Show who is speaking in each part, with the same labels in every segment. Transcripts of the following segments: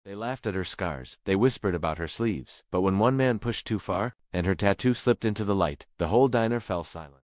Speaker 1: They laughed at her scars, they whispered about her sleeves, but when one man pushed too far, and her tattoo slipped into the light, the whole diner fell silent.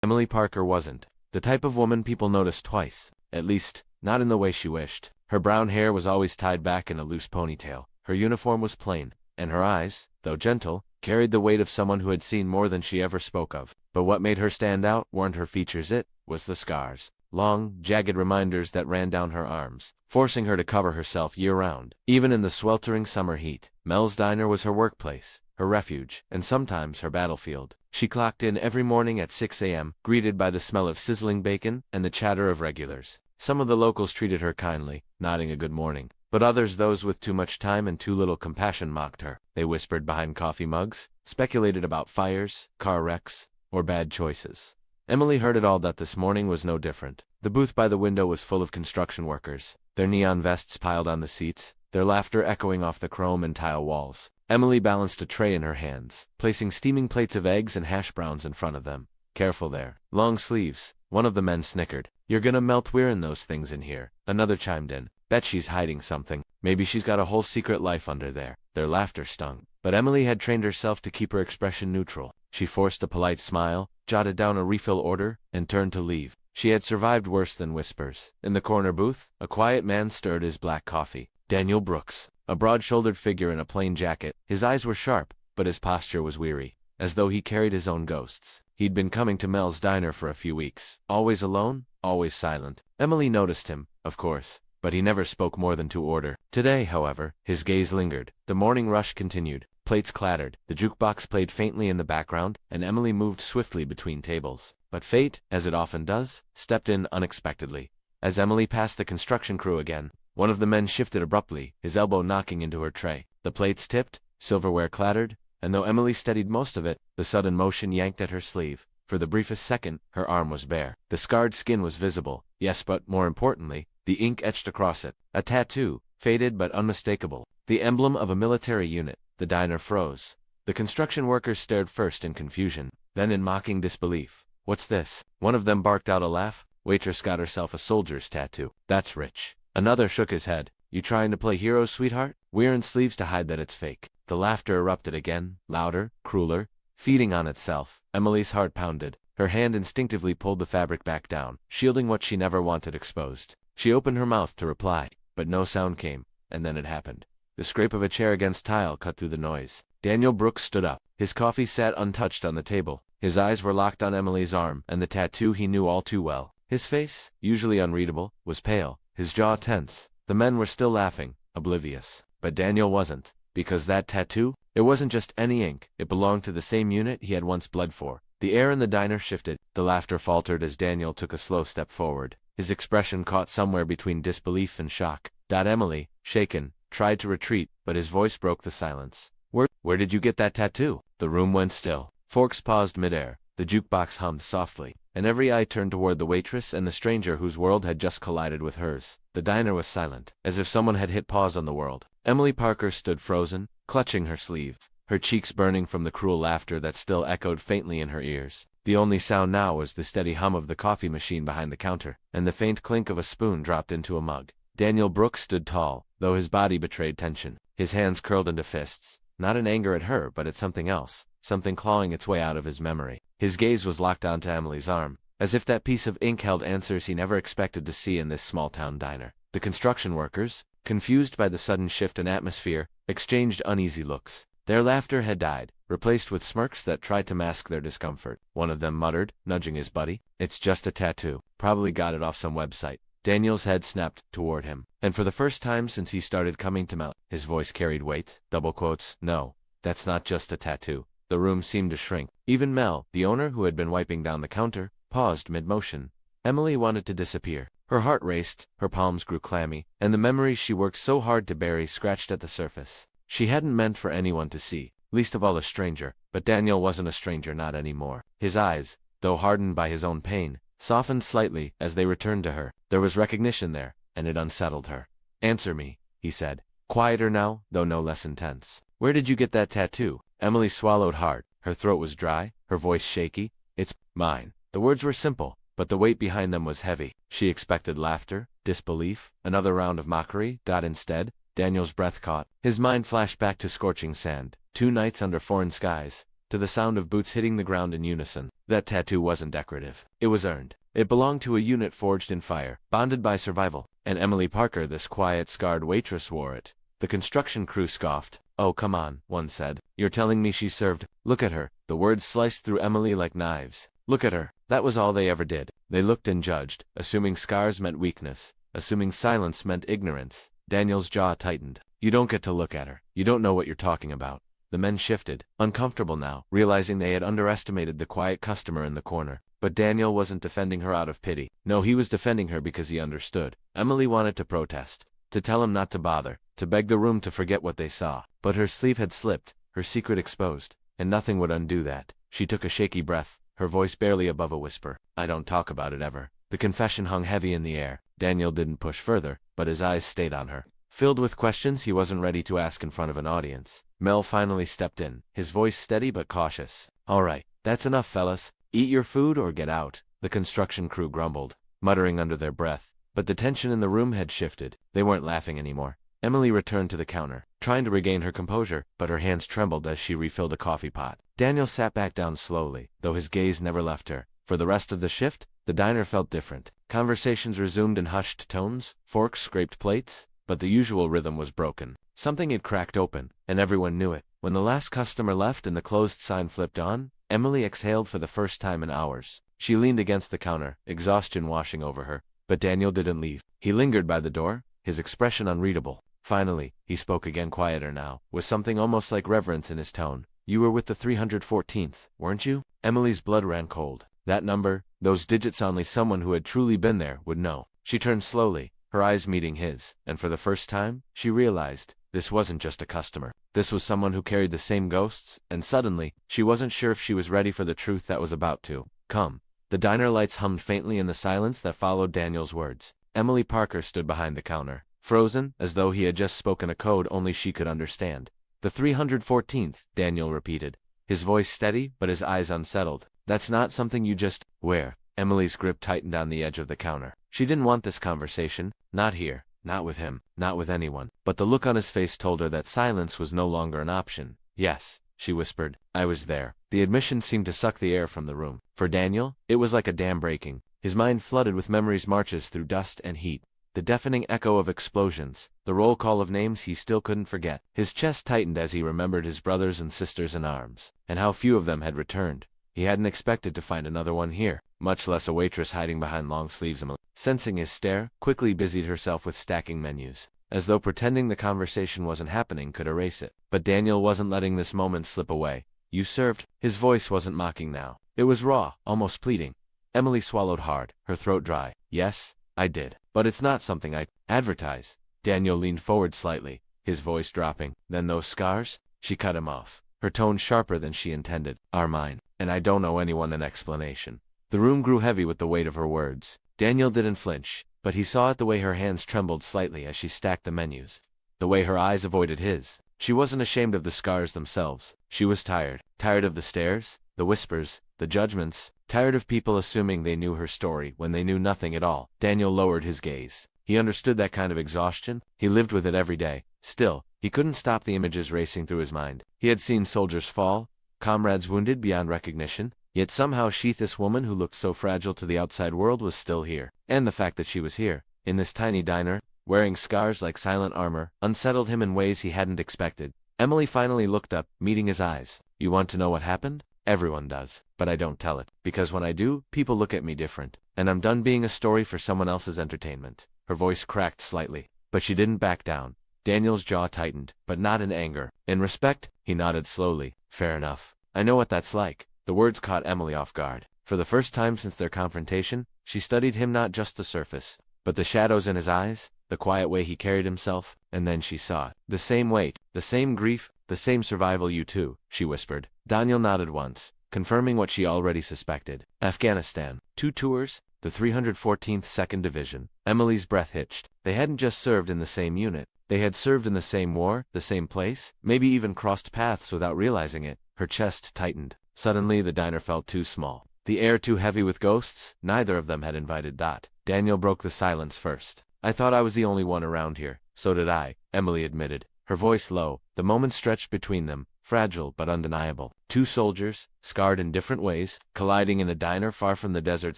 Speaker 1: Emily Parker wasn't the type of woman people noticed twice, at least, not in the way she wished. Her brown hair was always tied back in a loose ponytail, her uniform was plain, and her eyes, though gentle, carried the weight of someone who had seen more than she ever spoke of. But what made her stand out weren't her features, it was the scars. Long, jagged reminders that ran down her arms, forcing her to cover herself year-round. Even in the sweltering summer heat, Mel's Diner was her workplace, her refuge, and sometimes her battlefield. She clocked in every morning at 6 a.m., greeted by the smell of sizzling bacon and the chatter of regulars. Some of the locals treated her kindly, nodding a good morning, but others, those with too much time and too little compassion, mocked her. They whispered behind coffee mugs, speculated about fires, car wrecks, or bad choices. Emily heard it all. That this morning was no different. The booth by the window was full of construction workers, their neon vests piled on the seats, their laughter echoing off the chrome and tile walls. Emily balanced a tray in her hands, placing steaming plates of eggs and hash browns in front of them. "Careful there. Long sleeves," one of the men snickered. "You're gonna melt wearing those things in here." Another chimed in. "Bet she's hiding something. Maybe she's got a whole secret life under there." Their laughter stung, but Emily had trained herself to keep her expression neutral. She forced a polite smile, jotted down a refill order, and turned to leave. She had survived worse than whispers. In the corner booth, a quiet man stirred his black coffee. Daniel Brooks, a broad-shouldered figure in a plain jacket. His eyes were sharp, but his posture was weary, as though he carried his own ghosts. He'd been coming to Mel's Diner for a few weeks. Always alone, always silent. Emily noticed him, of course, but he never spoke more than to order. Today, however, his gaze lingered. The morning rush continued. Plates clattered, the jukebox played faintly in the background, and Emily moved swiftly between tables. But fate, as it often does, stepped in unexpectedly. As Emily passed the construction crew again, one of the men shifted abruptly, his elbow knocking into her tray. The plates tipped, silverware clattered, and though Emily steadied most of it, the sudden motion yanked at her sleeve. For the briefest second, her arm was bare. The scarred skin was visible, yes, but more importantly, the ink etched across it. A tattoo, faded but unmistakable. The emblem of a military unit. The diner froze. The construction workers stared first in confusion, then in mocking disbelief. "What's this?" One of them barked out a laugh. "Waitress got herself a soldier's tattoo. That's rich." Another shook his head. "You trying to play hero, sweetheart? Wearing sleeves to hide that it's fake." The laughter erupted again, louder, crueler, feeding on itself. Emily's heart pounded. Her hand instinctively pulled the fabric back down, shielding what she never wanted exposed. She opened her mouth to reply, but no sound came, and then it happened. The scrape of a chair against tile cut through the noise. Daniel Brooks stood up. His coffee sat untouched on the table. His eyes were locked on Emily's arm and the tattoo he knew all too well. His face, usually unreadable, was pale, his jaw tense. The men were still laughing, oblivious. But Daniel wasn't, because that tattoo, it wasn't just any ink, it belonged to the same unit he had once bled for. The air in the diner shifted. The laughter faltered as Daniel took a slow step forward. His expression caught somewhere between disbelief and shock. Emily, shaken, tried to retreat, but his voice broke the silence. Where did you get that tattoo?" The room went still. Forks paused midair. The jukebox hummed softly, and every eye turned toward the waitress and the stranger whose world had just collided with hers. The diner was silent, as if someone had hit pause on the world. Emily Parker stood frozen, clutching her sleeve, her cheeks burning from the cruel laughter that still echoed faintly in her ears. The only sound now was the steady hum of the coffee machine behind the counter, and the faint clink of a spoon dropped into a mug. Daniel Brooks stood tall, though his body betrayed tension. His hands curled into fists, not in anger at her but at something else, something clawing its way out of his memory. His gaze was locked onto Emily's arm, as if that piece of ink held answers he never expected to see in this small-town diner. The construction workers, confused by the sudden shift in atmosphere, exchanged uneasy looks. Their laughter had died, replaced with smirks that tried to mask their discomfort. One of them muttered, nudging his buddy, "It's just a tattoo. Probably got it off some website." Daniel's head snapped toward him, and for the first time since he started coming to Mel, his voice carried weight. Double quotes. "No, that's not just a tattoo." The room seemed to shrink. Even Mel, the owner who had been wiping down the counter, paused mid-motion. Emily wanted to disappear. Her heart raced, her palms grew clammy, and the memories she worked so hard to bury scratched at the surface. She hadn't meant for anyone to see, least of all a stranger, but Daniel wasn't a stranger, not anymore. His eyes, though hardened by his own pain, softened slightly as they returned to her. There was recognition there, and it unsettled her. "Answer me," he said, quieter now, though no less intense. "Where did you get that tattoo?" Emily swallowed hard. Her throat was dry, her voice shaky. "It's mine." The words were simple, but the weight behind them was heavy. She expected laughter, disbelief, another round of mockery. Instead, Daniel's breath caught. His mind flashed back to scorching sand, 2 nights under foreign skies, to the sound of boots hitting the ground in unison. That tattoo wasn't decorative. It was earned. It belonged to a unit forged in fire, bonded by survival. And Emily Parker, this quiet, scarred waitress, wore it. The construction crew scoffed. "Oh, come on," one said. "You're telling me she served?" "Look at her." The words sliced through Emily like knives. "Look at her." That was all they ever did. They looked and judged, assuming scars meant weakness, assuming silence meant ignorance. Daniel's jaw tightened. "You don't get to look at her. You don't know what you're talking about." The men shifted, uncomfortable now, realizing they had underestimated the quiet customer in the corner. But Daniel wasn't defending her out of pity. No, he was defending her because he understood. Emily wanted to protest, to tell him not to bother, to beg the room to forget what they saw. But her sleeve had slipped, her secret exposed, and nothing would undo that. She took a shaky breath, her voice barely above a whisper. "I don't talk about it ever." The confession hung heavy in the air. Daniel didn't push further, but his eyes stayed on her. Filled with questions he wasn't ready to ask in front of an audience. Mel finally stepped in, his voice steady but cautious. "All right, that's enough, fellas. Eat your food or get out." The construction crew grumbled, muttering under their breath. But the tension in the room had shifted. They weren't laughing anymore. Emily returned to the counter, trying to regain her composure, but her hands trembled as she refilled a coffee pot. Daniel sat back down slowly, though his gaze never left her. For the rest of the shift, the diner felt different. Conversations resumed in hushed tones, forks scraped plates, but the usual rhythm was broken. Something had cracked open, and everyone knew it. When the last customer left and the closed sign flipped on, Emily exhaled for the first time in hours. She leaned against the counter, exhaustion washing over her. But Daniel didn't leave. He lingered by the door, his expression unreadable. Finally, he spoke again, quieter now, with something almost like reverence in his tone. "You were with the 314th, weren't you?" Emily's blood ran cold. That number, those digits, only someone who had truly been there would know. She turned slowly, her eyes meeting his, and for the first time, she realized this wasn't just a customer. This was someone who carried the same ghosts, and suddenly, she wasn't sure if she was ready for the truth that was about to come. The diner lights hummed faintly in the silence that followed Daniel's words. Emily Parker stood behind the counter, frozen, as though he had just spoken a code only she could understand. "The 314th, Daniel repeated, his voice steady but his eyes unsettled. "That's not something you just wear." Emily's grip tightened on the edge of the counter. She didn't want this conversation, not here, not with him, not with anyone. But the look on his face told her that silence was no longer an option. "Yes," she whispered, "I was there." The admission seemed to suck the air from the room. For Daniel, it was like a dam breaking. His mind flooded with memories, marches through dust and heat, the deafening echo of explosions, the roll call of names he still couldn't forget. His chest tightened as he remembered his brothers and sisters in arms, and how few of them had returned. He hadn't expected to find another one here, much less a waitress hiding behind long sleeves. Emily, sensing his stare, quickly busied herself with stacking menus, as though pretending the conversation wasn't happening could erase it. But Daniel wasn't letting this moment slip away. "You served?" His voice wasn't mocking now. It was raw, almost pleading. Emily swallowed hard, her throat dry. "Yes, I did. But it's not something I advertise." Daniel leaned forward slightly, his voice dropping. "Then those scars?" She cut him off, her tone sharper than she intended. "Are mine, and I don't owe anyone an explanation." The room grew heavy with the weight of her words. Daniel didn't flinch, but he saw it the way her hands trembled slightly as she stacked the menus, the way her eyes avoided his. She wasn't ashamed of the scars themselves. She was tired. Tired of the stares, the whispers, the judgments, tired of people assuming they knew her story when they knew nothing at all. Daniel lowered his gaze. He understood that kind of exhaustion. He lived with it every day. Still, he couldn't stop the images racing through his mind. He had seen soldiers fall, comrades wounded beyond recognition, yet somehow this woman who looked so fragile to the outside world was still here. And the fact that she was here, in this tiny diner, wearing scars like silent armor, unsettled him in ways he hadn't expected. Emily finally looked up, meeting his eyes. "You want to know what happened? Everyone does, but I don't tell it, because when I do, people look at me different, and I'm done being a story for someone else's entertainment." Her voice cracked slightly, but she didn't back down. Daniel's jaw tightened, but not in anger. In respect, he nodded slowly. "Fair enough. I know what that's like." The words caught Emily off guard. For the first time since their confrontation, she studied him, not just the surface, but the shadows in his eyes, the quiet way he carried himself, and then she saw it. The same weight, the same grief, the same survival. "You too," she whispered. Daniel nodded once, confirming what she already suspected. Afghanistan. 2 tours, the 314th 2nd Division. Emily's breath hitched. They hadn't just served in the same unit. They had served in the same war, the same place, maybe even crossed paths without realizing it. Her chest tightened. Suddenly the diner felt too small, the air too heavy with ghosts. Neither of them had invited. Daniel broke the silence first. I thought I was the only one around here. So did I, Emily admitted, her voice low. The moment stretched between them, fragile but undeniable. Two soldiers, scarred in different ways, colliding in a diner far from the desert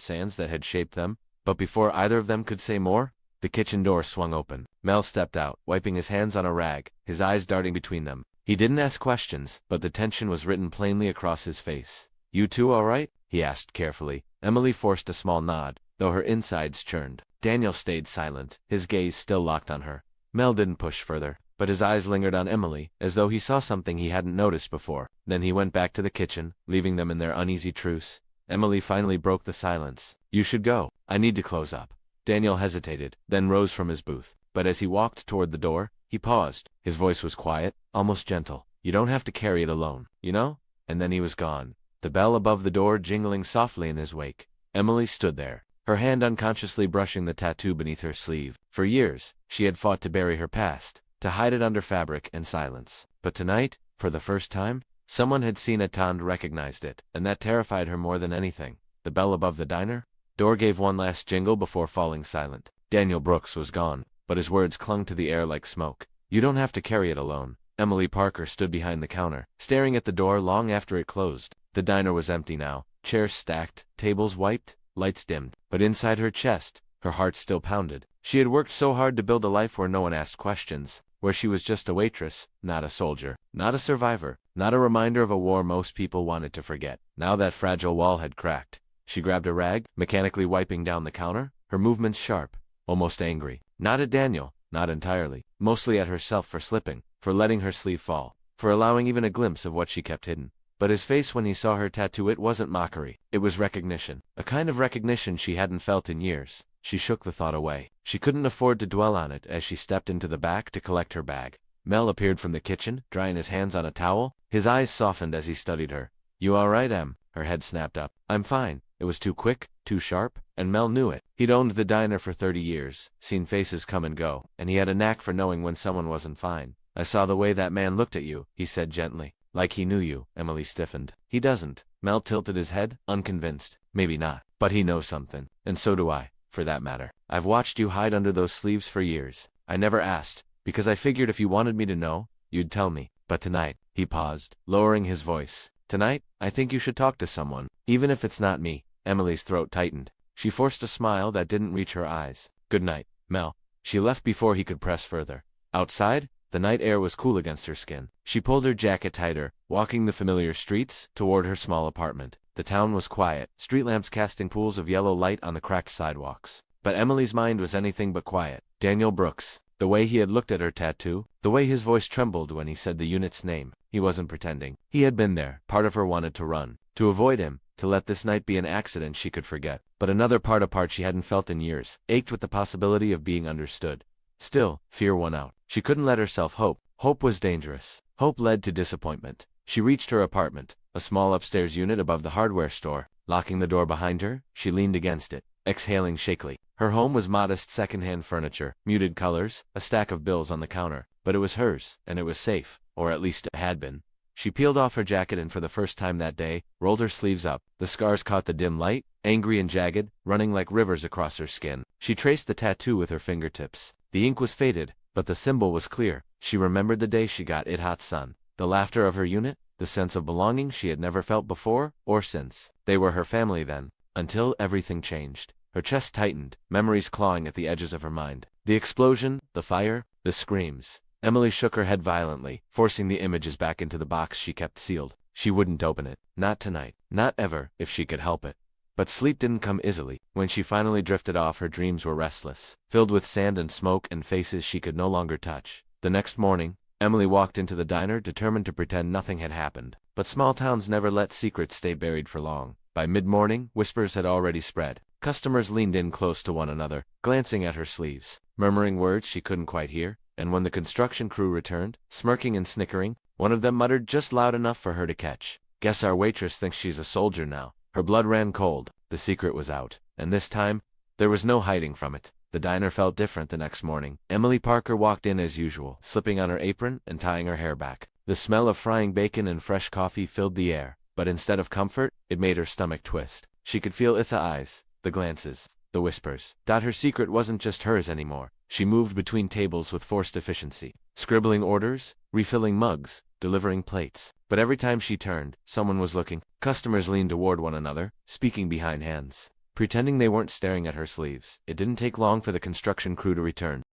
Speaker 1: sands that had shaped them. But before either of them could say more, the kitchen door swung open. Mel stepped out, wiping his hands on a rag, his eyes darting between them. He didn't ask questions, but the tension was written plainly across his face. You two all right? He asked carefully. Emily forced a small nod, though her insides churned. Daniel stayed silent, his gaze still locked on her. Mel didn't push further, but his eyes lingered on Emily, as though he saw something he hadn't noticed before. Then he went back to the kitchen, leaving them in their uneasy truce. Emily finally broke the silence. You should go. I need to close up. Daniel hesitated, then rose from his booth. But as he walked toward the door, he paused. His voice was quiet, almost gentle. You don't have to carry it alone, you know? And then he was gone, the bell above the door jingling softly in his wake. Emily stood there, her hand unconsciously brushing the tattoo beneath her sleeve. For years, she had fought to bury her past, to hide it under fabric and silence. But tonight, for the first time, someone had seen it and recognized it, and that terrified her more than anything. The bell above the diner door gave one last jingle before falling silent. Daniel Brooks was gone, but his words clung to the air like smoke. You don't have to carry it alone. Emily Parker stood behind the counter, staring at the door long after it closed. The diner was empty now, chairs stacked, tables wiped, lights dimmed. But inside her chest, her heart still pounded. She had worked so hard to build a life where no one asked questions, where she was just a waitress, not a soldier, not a survivor, not a reminder of a war most people wanted to forget. Now that fragile wall had cracked. She grabbed a rag, mechanically wiping down the counter, her movements sharp, almost angry. Not at Daniel, not entirely, mostly at herself for slipping, for letting her sleeve fall, for allowing even a glimpse of what she kept hidden. But his face when he saw her tattoo, it wasn't mockery, it was recognition, a kind of recognition she hadn't felt in years. She shook the thought away. She couldn't afford to dwell on it as she stepped into the back to collect her bag. Mel appeared from the kitchen, drying his hands on a towel. His eyes softened as he studied her. You all right, Em? Her head snapped up. I'm fine. It was too quick, too sharp, and Mel knew it. He'd owned the diner for 30 years, seen faces come and go, and he had a knack for knowing when someone wasn't fine. I saw the way that man looked at you, he said gently. Like he knew you. Emily stiffened. He doesn't. Mel tilted his head, unconvinced. Maybe not. But he knows something. And so do I, for that matter. I've watched you hide under those sleeves for years. I never asked, because I figured if you wanted me to know, you'd tell me. But tonight, he paused, lowering his voice. Tonight, I think you should talk to someone, even if it's not me. Emily's throat tightened. She forced a smile that didn't reach her eyes. Good night, Mel. She left before he could press further. Outside, the night air was cool against her skin. She pulled her jacket tighter, walking the familiar streets toward her small apartment. The town was quiet, street lamps casting pools of yellow light on the cracked sidewalks. But Emily's mind was anything but quiet. Daniel Brooks, the way he had looked at her tattoo, the way his voice trembled when he said the unit's name. He wasn't pretending. He had been there. Part of her wanted to run, to avoid him, to let this night be an accident she could forget. But another part she hadn't felt in years, ached with the possibility of being understood. Still, fear won out. She couldn't let herself hope. Hope was dangerous. Hope led to disappointment. She reached her apartment, a small upstairs unit above the hardware store. Locking the door behind her, she leaned against it, exhaling shakily. Her home was modest second-hand furniture, muted colors, a stack of bills on the counter. But it was hers, and it was safe, or at least it had been. She peeled off her jacket and for the first time that day, rolled her sleeves up. The scars caught the dim light, angry and jagged, running like rivers across her skin. She traced the tattoo with her fingertips. The ink was faded, but the symbol was clear. She remembered the day she got it hot sun. The laughter of her unit, the sense of belonging she had never felt before or since. They were her family then, until everything changed. Her chest tightened, memories clawing at the edges of her mind. The explosion, the fire, the screams. Emily shook her head violently, forcing the images back into the box she kept sealed. She wouldn't open it. Not tonight. Not ever, if she could help it. But sleep didn't come easily. When she finally drifted off, her dreams were restless, filled with sand and smoke and faces she could no longer touch. The next morning, Emily walked into the diner determined to pretend nothing had happened. But small towns never let secrets stay buried for long. By mid-morning, whispers had already spread. Customers leaned in close to one another, glancing at her sleeves, murmuring words she couldn't quite hear. And when the construction crew returned, smirking and snickering, one of them muttered just loud enough for her to catch. Guess our waitress thinks she's a soldier now. Her blood ran cold. The secret was out. And this time, there was no hiding from it. The diner felt different the next morning. Emily Parker walked in as usual, slipping on her apron and tying her hair back. The smell of frying bacon and fresh coffee filled the air. But instead of comfort, it made her stomach twist. She could feel the eyes, the glances, the whispers. Her secret wasn't just hers anymore. She moved between tables with forced efficiency, scribbling orders, refilling mugs, delivering plates. But every time she turned, someone was looking. Customers leaned toward one another, speaking behind hands, pretending they weren't staring at her sleeves. It didn't take long for the construction crew to return.